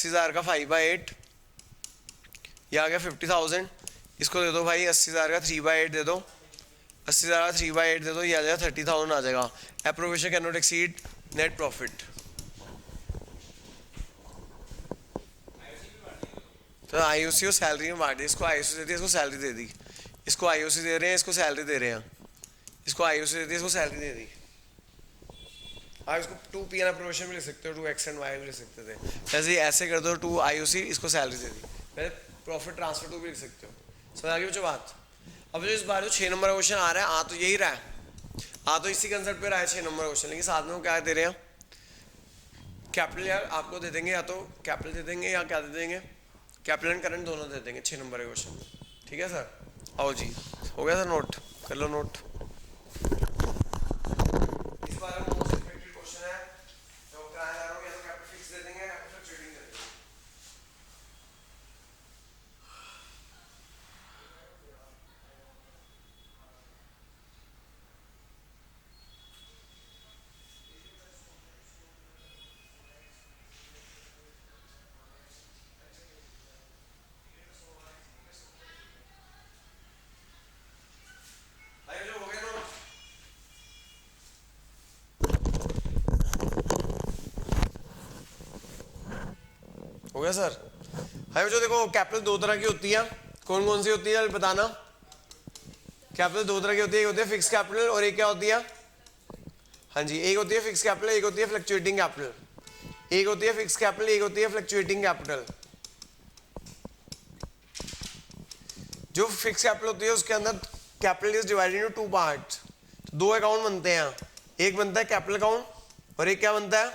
80,000 का 5/8, ये आ गया 50,000। इसको दे दो भाई 80,000 का 3/8 दे दो, 80,000 का 3/8 दे दो, ये आ जाएगा 30,000 आ जाएगा। Appropriation can not exceed net profit. तो आईओसी को सैलरी में बांट दी, इसको आईओसी दे दी, इसको सैलरी दे दी, इसको आईओसी दे रहे हैं, इसको सैलरी दे रहे हैं, इसको आईओसी दे दी, इसको सैलरी दे दी। आप इसको 2P एन अप्रोवेशन भी लिख सकते हो, 2X and Y भी लिख सकते थे। जैसे ऐसे कर दो 2 आईओसी, इसको सैलरी दे दी, पहले प्रॉफिट ट्रांसफर 2 भी लिख सकते हो। समझ आ गई बच्चों बात। अब जो इस बार जो 6 नंबर का क्वेश्चन आ रहा है, आ तो यही रहा है, आ तो इसी कंसेप्ट पे रहा है 6 नंबर का क्वेश्चन, लेकिन साथ में वो क्या दे रहे हैं, कैपिटल यार आपको दे देंगे, या तो कैपिटल दे देंगे या क्या दे देंगे, कैपिटल एंड करंट दोनों दे देंगे 6 नंबर का क्वेश्चन। ठीक है सर, आओ जी, हो गया सर, नोट कर लो नोट। इस बार मोस्ट एक्सपेक्टेड क्वेश्चन है, जो कराया जा रहा है, या तो कैपिटल फिक्स दे देंगे या फ्लक्चुएटिंग दे देंगे। हो गया सर। हाय बच्चों देखो, कैपिटल 2 तरह की होती है, कौन कौन सी होती है बताना। कैपिटल 2 तरह की होती है, एक होती है फिक्स कैपिटल और एक क्या होती है, हाँ जी, एक होती है फिक्स कैपिटल, एक होती है फ्लक्चुएटिंग कैपिटल। एक होती है फिक्स कैपिटल, एक होती है फ्लक्चुएटिंग कैपिटल। जो फिक्स कैपिटल होती है उसके अंदर capital is divided into 2 parts. तो 2 अकाउंट बनते हैं, एक बनता है कैपिटल अकाउंट और एक क्या बनता है,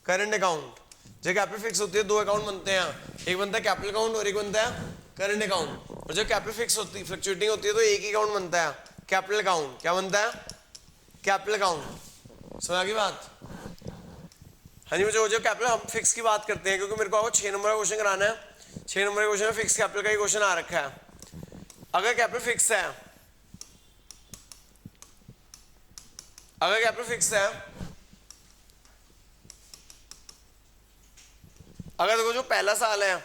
करंट अकाउंट। जो कैपिटल फिक्स होती है 2 अकाउंट बनते हैं, एक बनता है कैपिटल अकाउंट और एक बनता है करंट अकाउंट। और जो कैपिटल फिक्स होती है, फ्लक्चुएटिंग होती है, तो एक ही अकाउंट बनता है, कैपिटल अकाउंट। क्या बनता है, कैपिटल अकाउंट। समझ आ गई बात। हाँ जी, मुझे जो कैपिटल हम फिक्स की बात करते हैं, क्योंकि मेरे को 6 नंबर का क्वेश्चन कराना है, 6 नंबर के क्वेश्चन में फिक्स कैपिटल का ही क्वेश्चन आ रखा है। अगर कैपिटल फिक्स है, अगर कैपिटल फिक्स है, अगर देखो जो पहला साल है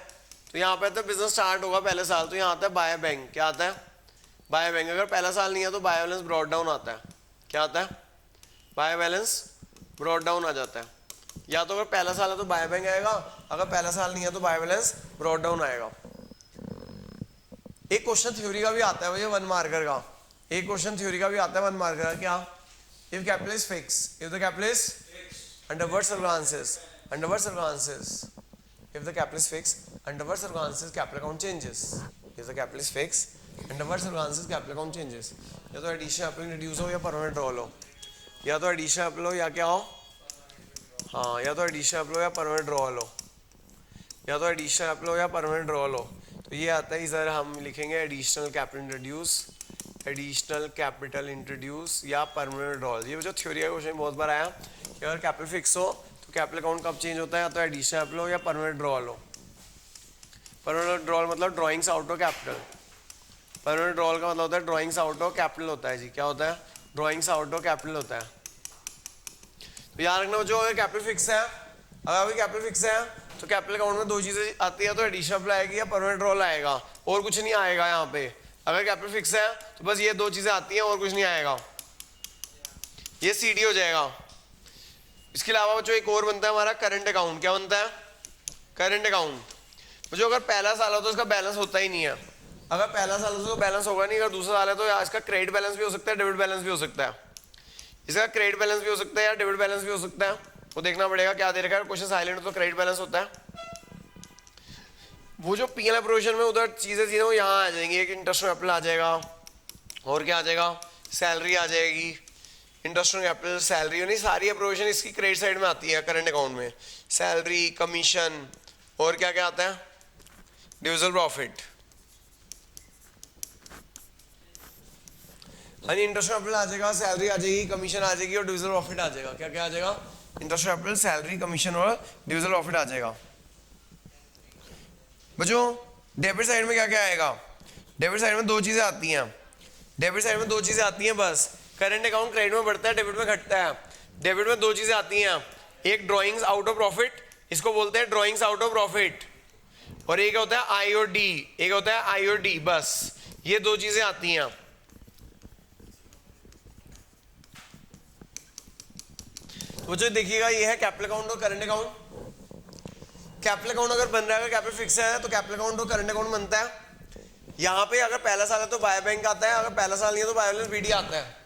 तो यहाँ पे तो बिजनेस स्टार्ट होगा पहले साल, तो यहाँ आता है बाय बैंक। क्या आता है, बाय बैंक। अगर पहला साल नहीं है तो बाय बैलेंस ब्रॉड डाउन आता है। क्या आता है, बाय बैलेंस ब्रॉड डाउन आ जाता है। या तो अगर पहला साल है तो बाय बैंक आएगा, अगर पहला साल नहीं है तो बाय बैलेंस ब्रॉड डाउन आएगा। एक क्वेश्चन थ्योरी का भी आता है भैया 1 मार्कर का, एक क्वेश्चन थ्योरी का भी आता है 1 मार्कर का। क्या, if capital is fix, if the capital is under what circumstances, under what circumstances, if the capital is fixed, under what circumstances capital account changes, if the capital is fixed, under what circumstances capital account changes। या तो addition अपने reduce हो या permanent role हो, या तो addition upper हो या क्या हो, हाँ, या तो एडिशन अपल हो या परमानेंट रोल हो, या तो एडिशन अपल हो या परमानेंट रोल हो। तो ये आता है इधर हम लिखेंगे additional capital introduce, additional capital introduce या परमानेंट रोल। ये जो थ्योरी का क्वेश्चन बहुत बार आया कि अगर कैपिटल फिक्स हो तो कैपिटल अकाउंट कब चेंज होता है, या तो एडिशन अपल हो या परमानेंट ड्रॉल हो। परमानेंट ड्रॉल मतलब drawings out of capital. Permanent drawal का मतलब होता है ड्रॉइंग्स आउट ऑफ कैपिटल होता है जी। क्या होता है, ड्रॉइंग्स आउट ऑफ कैपिटल होता है। तो याद रखना जो अगर कैपिटल फिक्स है, अगर अभी कैपिटल फिक्स है तो कैपिटल अकाउंट में 2 चीजें आती है, तो एडिशन अपल आएगी या परमानेंट ड्रॉल आएगा, और कुछ नहीं आएगा यहाँ पे। अगर कैपिटल फिक्स है तो बस ये 2 चीजें आती हैं और कुछ नहीं आएगा, ये CD हो जाएगा। इसके अलावा जो एक और बनता है हमारा करंट अकाउंट। क्या बनता है, करंट अकाउंट। जो अगर पहला साल हो तो उसका बैलेंस होता ही नहीं है, अगर पहला साल हो तो बैलेंस होगा नहीं, अगर दूसरा साल है तो इसका क्रेडिट बैलेंस भी हो सकता है, डेबिट बैलेंस भी हो सकता है। इसका क्रेडिट बैलेंस भी हो सकता है या डेबिट बैलेंस भी हो सकता है, वो देखना पड़ेगा क्या दे रखा है। क्वेश्चन साइलेंट तो क्रेडिट बैलेंस होता है। वो जो P&L प्रोविजन में उधर चीजें थी ना वो यहाँ आ जाएंगी, एक इंटरेस्ट ऑन कैपिटल आ जाएगा, और क्या आ जाएगा, सैलरी आ जाएगी, इंटरेस्ट ऑन कैपिटल, सैलरी, नहीं सारी प्रोविजन इसकी क्रेडिट साइड में आती है करंट अकाउंट में, सैलरी, कमीशन, और क्या क्या आता है, डिविजिबल प्रॉफिट। हाँ जी, इंटरेस्ट ऑन कैपिटल आ जाएगा, सैलरी आ जाएगी, कमीशन आ जाएगी और डिविजिबल प्रॉफिट आ जाएगा। क्या क्या आ जाएगा, interest on capital, salary, commission और डिविजिबल प्रॉफिट आ जाएगा। बच्चों डेबिट साइड में क्या क्या आएगा, डेबिट साइड में 2 चीजें आती हैं, डेबिट साइड में 2 चीजें आती हैं बस। करंट अकाउंट क्रेडिट में बढ़ता है, डेबिट में घटता है। डेबिट में 2 चीजें आती हैं, एक ड्रॉइंग्स आउट ऑफ प्रॉफिट, इसको बोलते हैं ड्रॉइंग्स आउट ऑफ प्रॉफिट। और एक होता है आई और डी, एक होता है आई और डी, बस ये दो चीजें आती हैं। तो जो देखिएगा ये है कैपिटल अकाउंट और करंट अकाउंट। कैपिटल अकाउंट अगर बन रहा है, अगर कैपिटल फिक्स है तो कैपिटल अकाउंट और करंट अकाउंट बनता है। यहाँ पे अगर पहला साल है तो बाय बैंक आता है, अगर पहला साल नहीं है तो बाय बैलेंस बीडी आता है।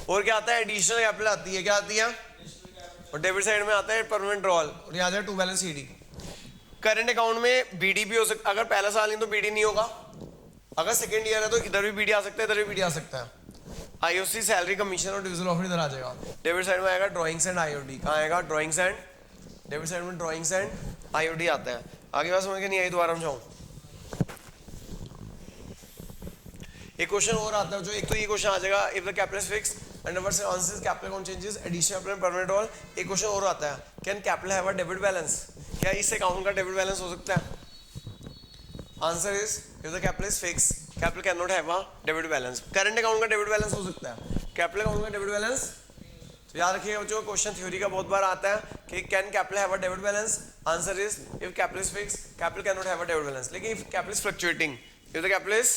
और क्या आता है, एडिशनल कैपिटल आती है, क्या आती है, और डेबिट साइड में आता है परमानेंट ड्रॉल, और यहाँ आता है to balance c d. Current account में बीडी भी हो सकता है, अगर पहला साल नहीं तो बीडी नहीं होगा, अगर सेकेंड ईयर है तो इधर भी बीडी आ सकता है, इधर भी बीडी आ सकता है। आईओसी सैलरी कमीशन और डिविजन ऑफ इधर आ जाएगा। डेबिट साइड में आएगा ड्राइंग्स एंड आईओडी, कहाँ आएगा, ड्राइंग्स एंड, डेबिट साइड में ड्राइंग्स एंड आईओडी आता है। आगे बात समझ के नहीं आई, दोबारा समझाऊं। एक क्वेश्चन और आता है, जो एक तो ये क्वेश्चन आ जाएगा, if the capital is fix under what circumstances capital account changes additional permanent role. एक क्वेश्चन और आता है, can capital have a debit balance, क्या इस अकाउंट का डेबिट बैलेंस हो सकता है? Answer is if the capital is fix capital can not have a debit balance. Current account का डेबिट बैलेंस हो सकता है, कैपिटल अकाउंट का डेबिट बैलेंस। तो याद रखिएगा जो क्वेश्चन थ्योरी का बहुत बार आता है कि can capital have a debit balance, answer is if capital is fix capital can not have a debit balance. लेकिन if capital is fluctuating, if the capital is,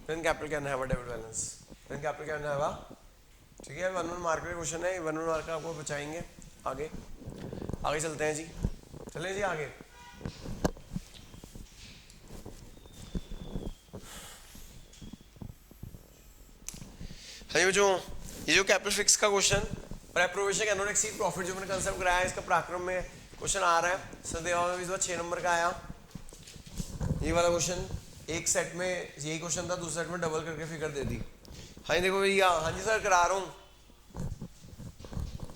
then capital can have a debit balance, then capital can have a, ठीक है, 1 mark का question है, 1 mark का आपको बचाएंगे। आगे आगे चलते हैं जी, चलें जी आगे। हाँ जी बच्चों, ये जो कैपिटल फिक्स का क्वेश्चन और appropriation can not exceed profit जो मैंने कंसेप्ट कराया है, इसका पराक्रम में क्वेश्चन आ रहा है। सदेवा में भी इस बार 6 नंबर का आया ये वाला क्वेश्चन। एक सेट में यही क्वेश्चन था, दूसरे सेट में डबल करके फिगर दे दी। हाँ जी देखो भैया, हाँ जी सर करा रहा हूँ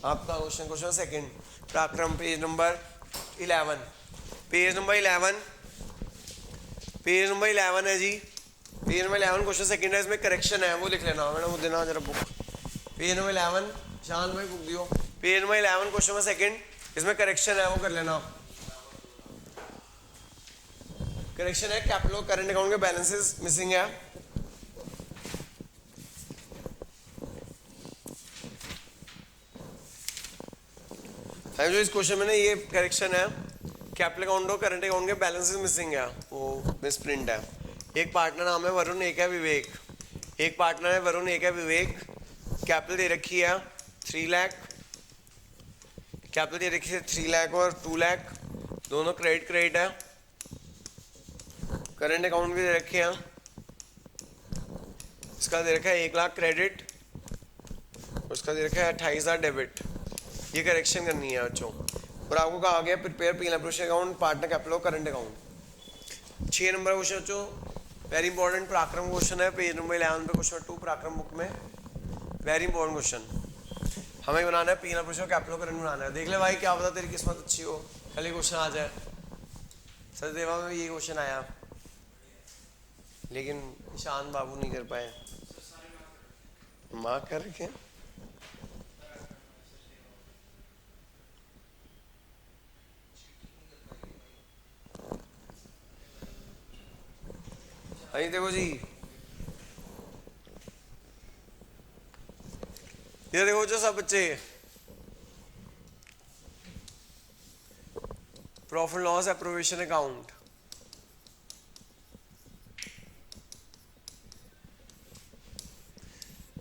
आपका क्वेश्चन, क्वेश्चन सेकंड, पराक्रम page number 11, page number 11, page number 11 है जी, पेज नंबर 11 क्वेश्चन सेकंड है, इसमें करेक्शन है, वो लिख लेना, मैंने वो देना जरा बुक। पेज नंबर 11 शान भाई बुक दियो, page number 11 question number second, इसमें करेक्शन है, वो कर लेना। करेक्शन है, कैपिटल करंट अकाउंट के बैलेंसेस मिसिंग है। जो इस क्वेश्चन में ना ये करेक्शन है, कैपिटल अकाउंट और करंट अकाउंट के बैलेंसेस मिसिंग है, वो मिसप्रिंट है। एक पार्टनर नाम है वरुण, एक है विवेक, एक पार्टनर है वरुण, एक है विवेक। कैपिटल दे रखी है 3 लाख, कैपिटल दे रखी है 3 लाख और 2 लाख, दोनों क्रेडिट है। करंट अकाउंट भी दे रखे हैं, इसका दे रखा है 1 लाख क्रेडिट, उसका दे रखा है 28,000 डेबिट। ये करेक्शन करनी है बच्चों। और आपको कहा गया prepare P appropriation account, partner capital और करंट अकाउंट। 6 नंबर क्वेश्चन बच्चों, वेरी इंपॉर्टेंट पराक्रम क्वेश्चन है, पेज नंबर 11 पे क्वेश्चन 2 पराक्रम बुक में, वेरी इंपॉर्टेंट क्वेश्चन। हमें बनाना है पी एप्रोवेशन कैपिटल करंट बनाना है। देख ले भाई, क्या पता तेरी किस्मत अच्छी हो, कल ही क्वेश्चन आ जाए। सचदेवा में ये क्वेश्चन आया लेकिन शान बाबू नहीं कर पाए, माँ कर के। अरे देखो जी, ये देखो जो सब बच्चे, profit loss appropriation account,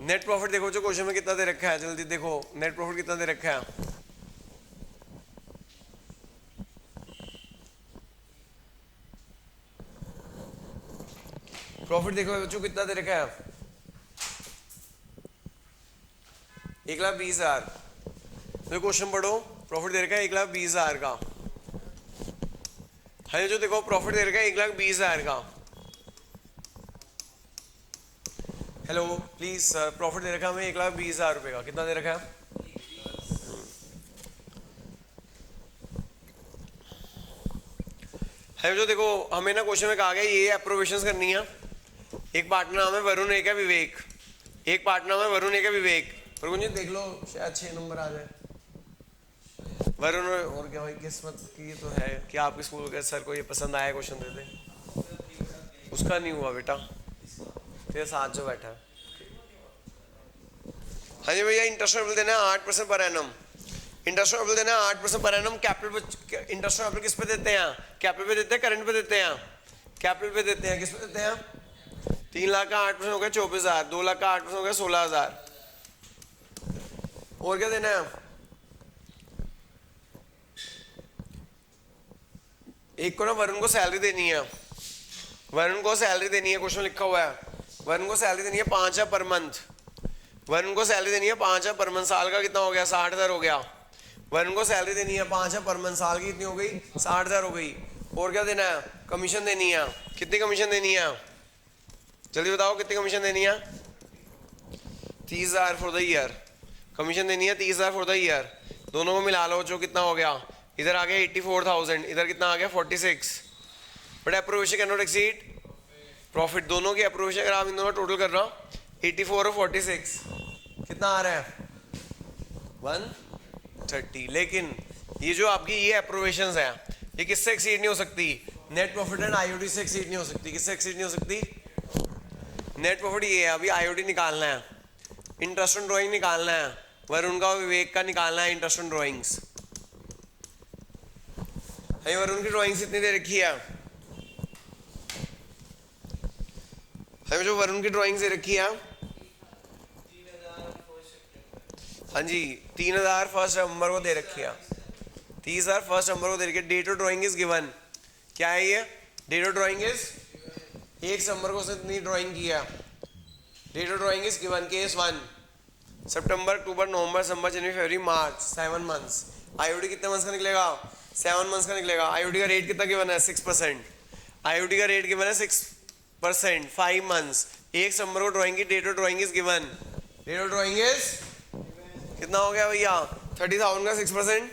net profit देखो जो क्वेश्चन में कितना दे रखा है, जल्दी देखो नेट प्रॉफिट कितना दे रखा है। प्रॉफिट देखो बच्चों कितना दे रखा है, 1,20,000। तो क्वेश्चन पढ़ो, प्रॉफिट दे रखा है 1,20,000 का। है जो देखो प्रॉफिट दे रखा है 1,20,000 का। हेलो प्लीज सर, प्रॉफिट दे रखा है हमें 1,20,000 रुपए का। कितना दे रखा है? है जो देखो हमें ना क्वेश्चन में कहा गया ये अप्रोवेशन करनी है। एक पार्टनर नाम है वरुण, एक है विवेक। एक पार्टनर नाम है वरुण, एक है विवेक। और कुछ देख लो शायद 6 नंबर आ जाए। वरुण और क्या भाई, किस्मत की तो है कि आपके स्कूल के सर को ये पसंद आया क्वेश्चन दे दे। उसका नहीं हुआ बेटा, तेरे साथ जो बैठा है। हाँ जी भैया, इंटरेस्ट देना है 8% पर एनम। इंटरेस्ट ऑन देना है 8% per annum. Capital interest on किस पे देते हैं? कैपिटल पे देते हैं, करंट पे देते हैं? कैपिटल पे देते हैं। किस पे देते हैं? 3 लाख का 8% हो गया 24,000, 2 लाख का 8% हो गया 16,000। और क्या देना है? एक को ना वरुण को सैलरी देनी है, वरुण को सैलरी देनी है, क्वेश्चन लिखा हुआ है, वरुण को सैलरी देनी है 5,000 पर मंथ। वरुण को सैलरी देनी है 5,000 पर मंथ। साल का कितना हो गया? 60,000 हो गया। वरुण को सैलरी देनी है 5,000 पर मंथ। साल की कितनी हो गई? 60,000 हो गई। और क्या देना है? कमीशन देनी है। कितनी कमीशन देनी है? जल्दी बताओ कितनी कमीशन देनी है? 30,000 फॉर द ईयर। कमीशन देनी है 30,000 फॉर द ईयर। दोनों को मिला लो, जो कितना हो गया? इधर आ गया 84,000, इधर कितना आ गया 46। But appropriation can not exceed profit. दोनों की अप्रोवेशन अगर आप इन दोनों टोटल कर रहा हूँ 84 और 46 कितना आ रहा है? 130। लेकिन ये जो आपकी ये अप्रोवेशंस है ये किससे एक्सीड नहीं हो सकती? नेट प्रॉफिट एंड आईओडी से एक्सीड नहीं हो सकती। किससे एक्सीड नहीं हो सकती? नेट प्रॉफिट ये है, अभी आईओडी निकालना है, इंटरेस्ट ऑन ड्राइंग निकालना है, वरुण का विवेक का निकालना है इंटरेस्ट ऑन ड्राइंग्स। वरुण की ड्राइंग्स इतनी दे रखी है, हमें जो वरुण की ड्राइंग्स दे रखी है, हाँ जी 3,000 फर्स्ट नंबर को दे रखी है, 30,000 फर्स्ट नंबर को दे रखी है। Date of drawing is given. क्या है ये? डेट ऑफ ड्राइंग इज 1 सितंबर को उसने इतनी ड्राइंग किया। Date of drawing is given. Case 1 सितंबर, अक्टूबर, नवंबर, दिसंबर, जनवरी, फरवरी, मार्च, 7 मंथ्स। आईओडी कितने मंथ्स का निकलेगा? 7 मंथ्स का निकलेगा। आईओडी का रेट कितना गिवन है? 6%। आईओडी का रेट गिवन है 6%, 5 मंथ्स। 1 सितंबर को ड्राइंग की date of drawing is given. Date of drawing is कितना हो गया भैया? 30,000 का 6%।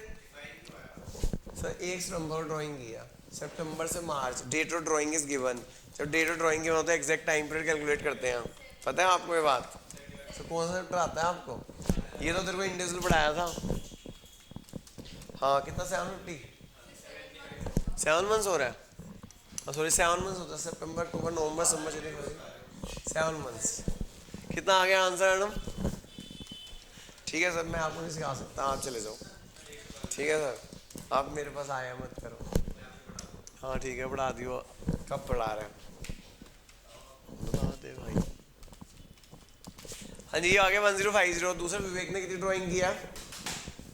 सर 1 सितंबर को ड्राइंग किया, सितंबर से मार्च, date of drawing is given. जब डेट ऑफ ड्राइंग गिवन होता है एग्जैक्ट टाइम पीरियड कैलकुलेट करते हैं। पता है आपको ये बात? तो कौन सा चैप्टर आता है आपको? ये तो तेरे को इंडिविजुअल पढ़ाया था। हाँ कितना? 750 7 मंथ्स हो रहा है, सॉरी 7 मंथ्स होता है। सितंबर, अक्टूबर, नवंबर, दिसंबर, जनवरी, 7 मंथ्स। कितना आ गया आंसर मैडम? ठीक है सर, मैं आपको नहीं सिखा सकता, आप चले जाओ। ठीक है सर, आप मेरे पास आया मत करो। हाँ ठीक है, पढ़ा दियो। कब पढ़ा रहे हैं बता दे भाई। हाँ जी आ गया 1050। दूसरा विवेक ने कितनी ड्राइंग किया?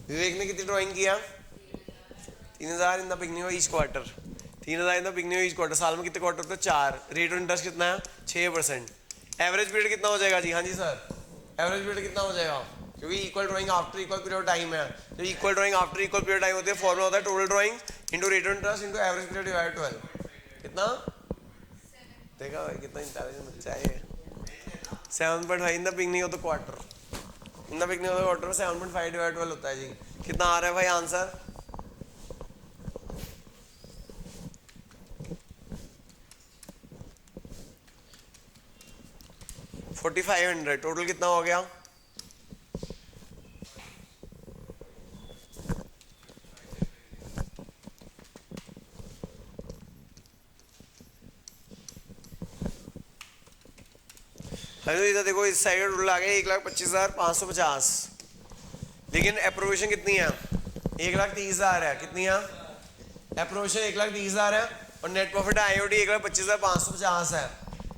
विवेक ने कितनी ड्राइंग किया? 3,000 in the beginning of each quarter. 3,000 in the beginning of each quarter. साल में कितने क्वार्टर होते हैं? 4। रेट ऑफ इंटरेस्ट कितना है? 6%। एवरेज पीरियड कितना हो जाएगा जी? हाँ जी सर, एवरेज पीरियड कितना हो जाएगा? क्योंकि equal drawing after equal period time है। जब equal drawing after equal period time होती है, फॉर्मूला होता है total drawing into rate of interest into average period divided 12। कितना? देखा भाई कितना इंटेलिजेंट बच्चा है। 7.5 in the beginning of the quarter. In the beginning of the quarter में 7.5 डिवाइडेड 12 होता है जी। कितना आ रहा है भाई आंसर? $4,500। टोटल कितना हो गया? हेलो इधर देखो, इस साइड रूल आ गया 1,25,550। लेकिन अप्रोवेशन कितनी है? 1,30,000 है। कितनी है अप्रोवेशन? 1,30,000 है। और नेट प्रॉफिट आईओडी 1,25,550 है।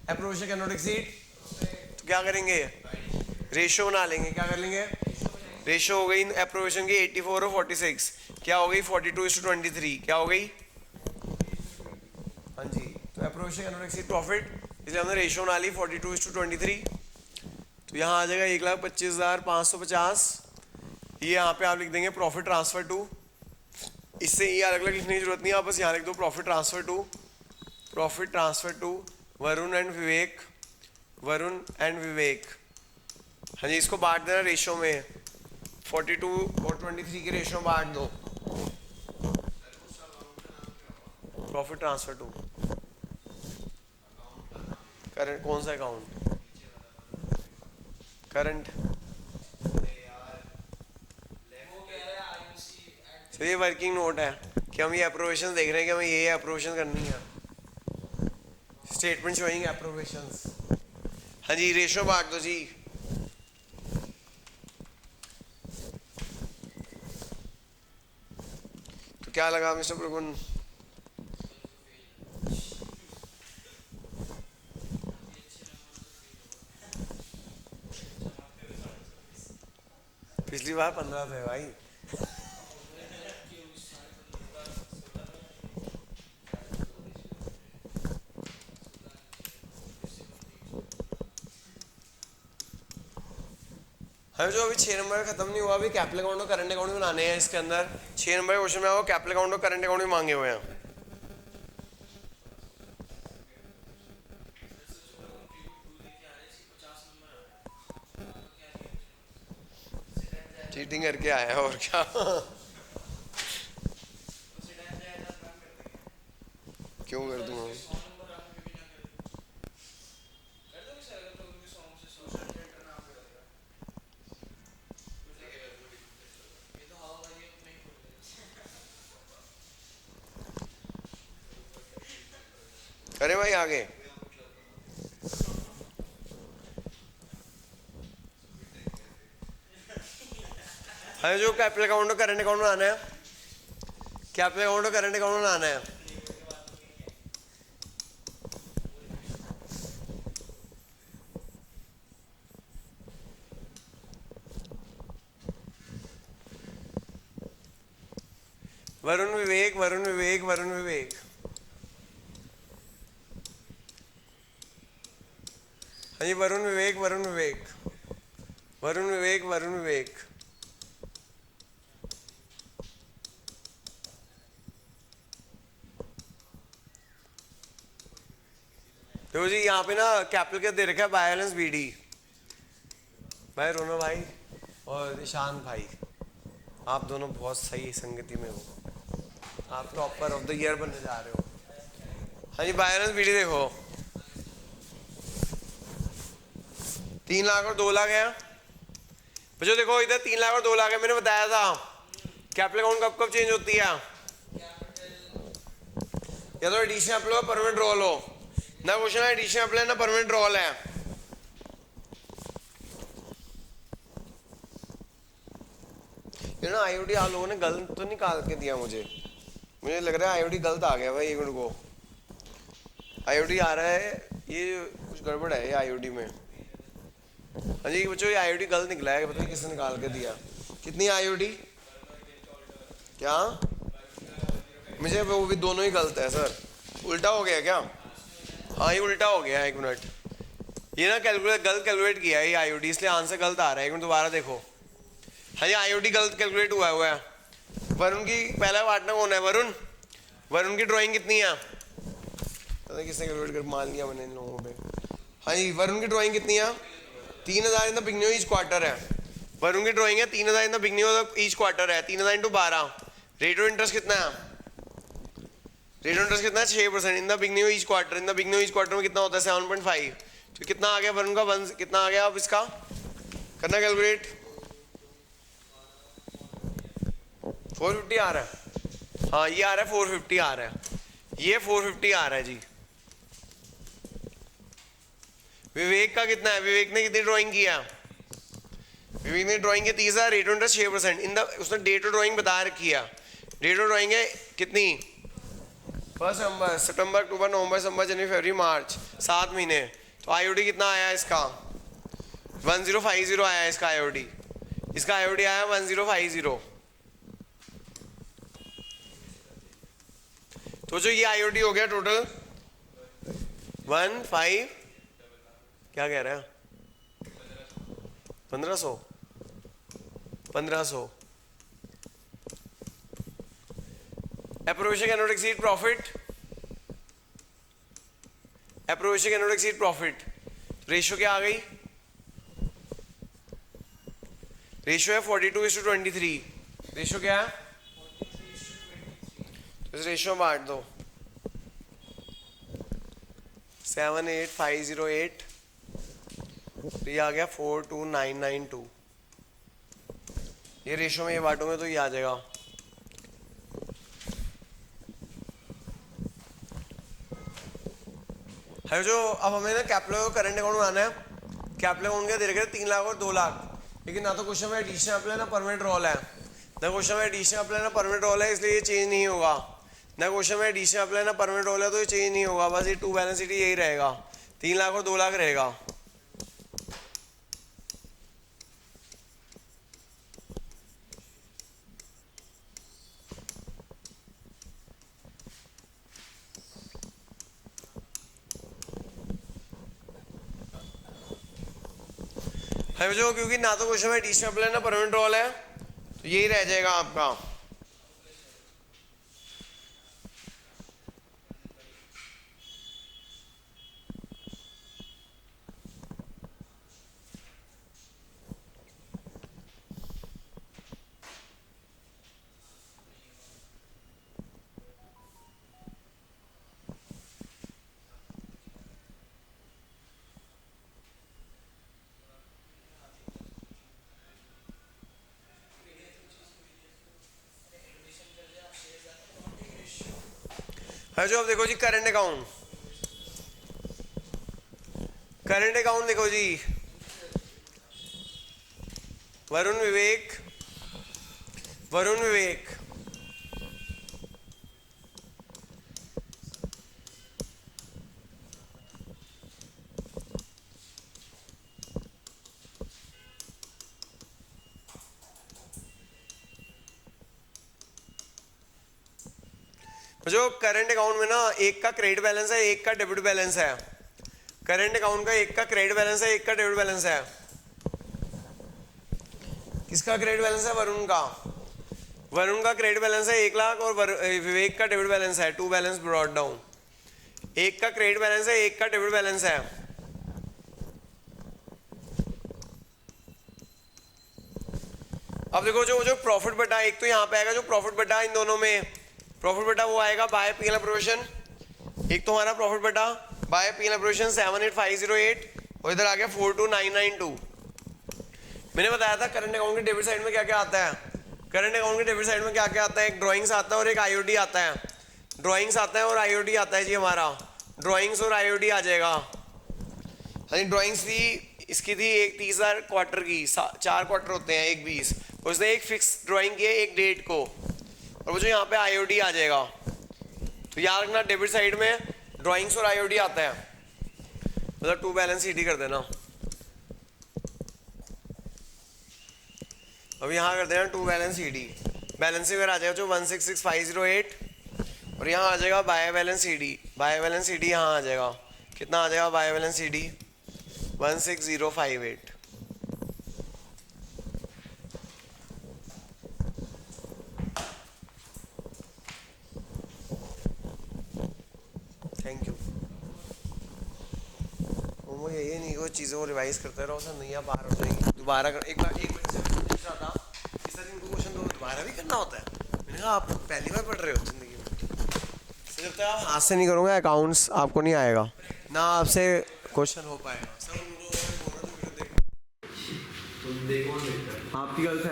Appropriation can not exceed. तो क्या करेंगे? रेशो बना लेंगे। क्या कर लेंगे? रेशो हो गई अप्रोवेशन की 84 और 46। क्या हो गई? 42:23। क्या हो गई? हाँ जी, तो appropriation can not exceed profit, इसलिए हमने रेशो बना ली 42:23। तो यहाँ आ जाएगा 1,25,550। ये यहाँ पे आप लिख देंगे प्रॉफिट ट्रांसफर टू। इससे ये अलग अलग लिखने की जरूरत नहीं है, आप बस यहाँ लिख दो profit transfer to Varun and Vivek. Varun and Vivek. हाँ जी, इसको बांट देना रेशो में, 42 और 23 के रेशो में बांट दो। Profit transfer to current. कौन सा अकाउंट? करंट। तो ये वर्किंग नोट है कि हम ये अप्रोवेशन देख रहे हैं कि हमें ये अप्रोवेशन करनी है। Statement showing appropriations. हाँ जी, रेशो बांट दो जी। क्या लगा मिस्टर प्रगुण? पिछली बार 15 थे भाई। हमें जो अभी 6 नंबर खत्म नहीं हुआ, अभी कैपिटल अकाउंट और करंट अकाउंट बनाने हैं इसके अंदर। 6 नंबर क्वेश्चन में आपको कैपिटल अकाउंट और करंट अकाउंट भी मांगे हुए हैं। चीटिंग करके आया है और क्या। क्यों कर दूंगा? अरे भाई आगे हमें जो कैपिटल अकाउंट और करंट अकाउंट बनाना है, कैपिटल अकाउंट और करंट अकाउंट बनाना है। वरुण विवेक, वरुण विवेक, वरुण विवेक। हाँ जी, वरुण विवेक, वरुण विवेक, वरुण विवेक, वरुण विवेक। देखो जी यहाँ पे ना कैपिटल क्या दे रखा है, बैलेंस बीडी। भाई रोना भाई और ईशान भाई, आप दोनों बहुत सही संगति में हो, आप टॉपर ऑफ द ईयर बनने जा रहे हो। हाँ जी, बैलेंस बीडी देखो 3 लाख और 2 लाख है बच्चों। देखो इधर 3 लाख और 2 लाख है, मैंने बताया था कैपिटल अकाउंट कब कब चेंज होती है, या तो एडिशन एप्पल हो परमानेंट रोल हो ना। क्वेश्चन है एडिशन एप्पल है ना परमानेंट रोल है। ये ना आईओडी आप लोगों ने गलत तो निकाल के दिया, मुझे लग रहा है आईओडी गलत आ गया भाई। एक मिनट को आईओडी आ रहा है, ये कुछ गड़बड़ है ये आईओडी में। हाँ जी बच्चों ये आईओडी गलत निकला है, पता नहीं किसने निकाल के दिया। कितनी आईओडी? क्या मुझे वो भी दोनों ही गलत है सर, उल्टा हो गया क्या? हाँ ये उल्टा हो गया। एक मिनट, ये ना कैलकुलेट गलत कैलकुलेट किया है ये आईओडी, इसलिए आंसर गलत आ रहा है। एक मिनट दोबारा देखो। हाँ जी आईओडी गलत कैलकुलेट हुआ है। वरुण की पहला पार्टनर कौन है? वरुण। वरुण की ड्राइंग कितनी है? पता नहीं किसने कैलकुलेट कर मान लिया मैंने इन लोगों पे। हाँ जी वरुण की ड्राइंग कितनी है? 3000 in the beginning each quarter है। वरुण की ड्राइंग है 3000 in the beginning of each quarter है। 3000 × 12। रेट ऑफ इंटरेस्ट कितना है? रेट ऑफ इंटरेस्ट कितना है? 6% in the beginning each quarter. In the beginning each quarter में कितना होता है? 7.5। तो कितना आ गया वरुण का? 1 कितना आ गया? अब इसका करना कैलकुलेट। 450 आ रहा है। हाँ ये आ रहा है 450 आ रहा है, ये 450 आ रहा है जी। विवेक का कितना है? विवेक ने कितनी ड्राइंग किया? विवेक ने ड्राइंग किया 30,000। Rate of interest 6%। In the उसने डेट ऑफ ड्राइंग बता रखी है। डेट ऑफ ड्राइंग है कितनी? 1 नवंबर, सितंबर, अक्टूबर, नवंबर, दिसंबर, जनवरी, फरवरी, मार्च, 7 महीने। तो आईओडी कितना आया इसका? 1050 आया इसका आईओडी। इसका आईओडी आया 1050। तो जो ये आईओडी हो गया टोटल 15 क्या कह रहा है? 1500। Appropriation cannot exceed profit. Appropriation cannot exceed profit. Ratio क्या आ गई? रेशियो है 42:23। रेशियो क्या है? इस रेशियो में बांट दो 78508। ये आ गया 42992। ये रेशियो में ये बांटोगे तो ये आ जाएगा। है जो अब हमें ना कैपिटल करंट अकाउंट बनाना है। कैपिटल अकाउंट का दे रखे 3 लाख और 2 लाख, लेकिन ना तो क्वेश्चन में एडिशन एप्पल है ना परमानेंट रोल है। ना क्वेश्चन में एडिशन अप्लाई ना परमानेंट रोल है, इसलिए ये चेंज नहीं होगा। ना क्वेश्चन में एडिशन अप्लाई ना परमानेंट रोल है, तो ये चेंज नहीं होगा, बस ये टू बैलेंस शीट यही रहेगा, 3 लाख और 2 लाख रहेगा। है बच्चों, क्योंकि ना तो क्वेश्चन में एडिशन अप्लाई ना परमानेंट रोल है, तो यही रह जाएगा आपका। है जो अब देखो जी करंट अकाउंट, करंट अकाउंट देखो जी, वरुण विवेक, वरुण विवेक, जो करंट अकाउंट में ना एक का क्रेडिट बैलेंस है, एक का डेबिट बैलेंस है। करंट अकाउंट का एक का क्रेडिट बैलेंस है, एक का डेबिट बैलेंस है। किसका क्रेडिट बैलेंस है? वरुण का। वरुण का क्रेडिट बैलेंस है 1 लाख और विवेक का डेबिट बैलेंस है, टू बैलेंस ब्रॉट डाउन। एक का क्रेडिट बैलेंस है, एक का डेबिट बैलेंस है। अब देखो जो प्रॉफिट बटा, एक तो यहाँ पे आएगा जो प्रॉफिट बटा, इन दोनों में प्रॉफिट बटा वो आएगा बाय पीएनएल प्रोविजन। एक तो हमारा प्रॉफिट बटा बाय पीएनएल प्रोविजन 78508 और इधर आ गया 42992। मैंने बताया था करंट अकाउंट के डेबिट साइड में क्या क्या आता है। करंट अकाउंट के डेबिट साइड में क्या क्या आता है? एक ड्राइंग्स आता है और एक आईओडी आता है। ड्राइंग्स आता है और आईओडी आता है जी हमारा। ड्राइंग्स और आईओडी आ जाएगा। ड्राइंग्स थी, इसकी थी एक 30,000 क्वार्टर की, 4 क्वार्टर होते हैं, एक 20। उसने एक फिक्स ड्राइंग की है एक डेट को, और वो जो यहाँ पे आईओडी आ जाएगा। तो याद रखना डेबिट साइड में ड्राइंग्स और आईओडी आता है, मतलब टू बैलेंस शीट ही कर देना। अब यहाँ कर देना टू बैलेंस शीट ही। बैलेंस शीट आ जाएगा जो 166508 और यहाँ आ जाएगा by balance sheet. By balance sheet यहाँ आ जाएगा, कितना आ जाएगा by balance sheet? 16058। Thank you. वो ये नहीं वो चीज़ों को रिवाइज करते रहो, सर नहीं आप बाहर हो जाएगी। दोबारा एक बार एक मिनट से पूछ रहा था कि सर इनको क्वेश्चन तो दोबारा भी करना होता है। मैंने कहा आप पहली बार पढ़ रहे हो जिंदगी में, जब तक आप हाथ से नहीं करोगे अकाउंट्स आपको नहीं आएगा ना, आपसे क्वेश्चन हो पाएगा। सर उनको आपकी गलत है।